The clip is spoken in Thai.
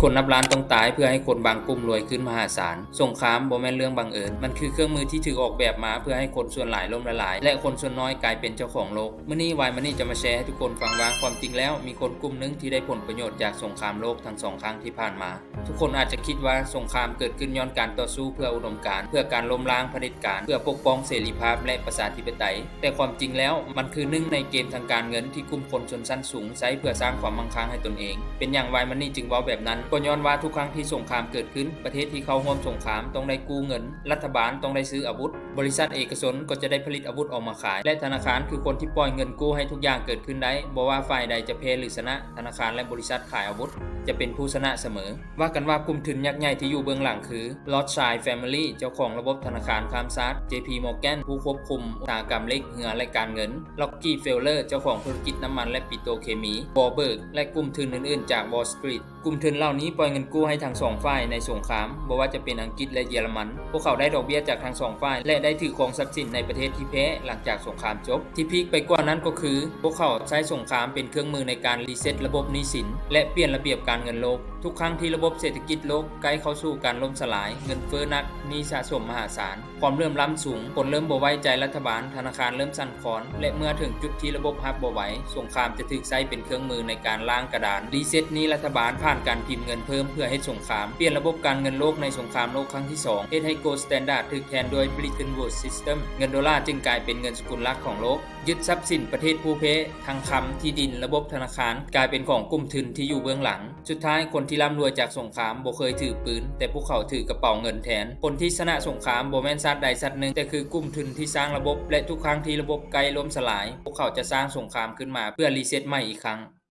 คนนับล้านต้องตายเพื่อให้คนบางกลุ่มรวยขึ้นมหาศาลสงครามบ่แม่นเรื่องบังเอิญมันคือเครื่องมือที่ถูกออกแบบมาเพื่อให้คนส่วนหลายล่มละลายและคนส่วนน้อยกลายเป็นเจ้าของโลกมื้อนี้วายมันนี่จะมาแชร์ให้ทุกคนฟังว่าความจริงแล้วมีคนกลุ่มนึงที่ได้ผลประโยชน์จากสงครามโลกทั้งสองครั้งที่ผ่านมาทุกคนอาจจะคิดว่าสงครามเกิดขึ้นย้อนการต่อสู้เพื่ออุดมการณ์เพื่อการล้มล้างเผด็จการเพื่อปกป้องเสรีภาพและประชาธิปไตยแต่ความจริงแล้วมันคือหนึ่งในเกมทางการเงินที่กลุ่มคนชนชั้นสูงใช้เพื่อสร้างความมั่งคั่งให้ตนเองเป็นอย่างวายมันนี่จึงเว้าแบบนั้นก็ย้อนว่าทุกครั้งที่สงครามเกิดขึ้นประเทศที่เข้าร่วมสงครามต้องได้กู้เงินรัฐบาลต้องได้ซื้ออาวุธบริษัทเอกชนก็จะได้ผลิตอาวุธออกมาขายและธนาคารคือคนที่ปล่อยเงินกู้ให้ทุกอย่างเกิดขึ้นได้บ่ว่าฝ่ายใดจะแพ้หรือชนะธนาคารและบริษัทขายอาวุธจะเป็นผู้ชนะเสมอว่ากันว่ากลุ่มทุนยักษ์ใหญ่ที่อยู่เบื้องหลังคือ Rothschild Family เจ้าของระบบธนาคารข้ามชาติ JP Morgan ผู้ควบคุมอุตสาหกรรมเหล็กเหือและการเงิน Rockefeller เจ้าของธุรกิจน้ำมันและปิโตรเคมี Warburg และกลุ่มทุนอื่นๆจาก Wall Street กลุ่มทุนเหล่านี้ปล่อยเงินกู้ให้ทั้งสองฝ่ายในสงครามบ่ว่าจะเป็นอังกฤษและเยอรมันพวกเขาได้ดอกเบี้ยจากทั้งสองฝ่ายและได้ถือครองทรัพย์สินในประเทศที่แพ้หลังจากสงครามจบที่พีคไปกว่านั้นก็คือพวกเขาใช้สงครามเป็นเครื่องมือในการรีเซ็ตระบบหนี้สินและเปลี่ยนระเบียบการเงินโลกทุกครั้งที่ระบบเศรษฐกิจโลกใกล้เข้าสู่การล่มสลายเงินเฟ้อหนักหนี้สะสมมหาศาลความเหลื่อมล้ำสูงคนเริ่มบ่ไว้ใจรัฐบาลธนาคารเริ่มสั่นคลอนและเมื่อถึงจุดที่ระบบรับบ่ไหวสงครามจะถูกใช้เป็นเครื่องมือในการล้างกระดานรีเซ็ตหนี้รัฐบาลผ่านการพิมพ์เงินเพิ่มเพื่อให้สงครามเปลี่ยนระบบการเงินโลกในสงครามโลกครั้งที่2เฮ็ดให้โกลด์สแตนดาร์ดถูกแทนโดย Bretton Woods System เงินดอลลาร์จึงกลายเป็นเงินสกุลหลักของโลกยึดทรัพย์สินประเทศผู้แพ้ทางคำที่ดินระบบธนาคารกลายเป็นของกลุ่มทุนที่อยู่เบื้องหลังสุดท้ายคนที่ร่ำรวยจากสงครามบ่เคยถือปืนแต่พวกเขาถือกระเป๋าเงินแทนคนที่ชนะสงครามบ่แม่นชาติใดชาติหนึ่งแต่คือกลุ่มทุนที่สร้างระบบและทุกครั้งที่ระบบใกล้ล่มสลายพวกเขาจะสร้างสงครามขึ้นมาเพื่อรีเซ็ตใหม่อีกครั้ง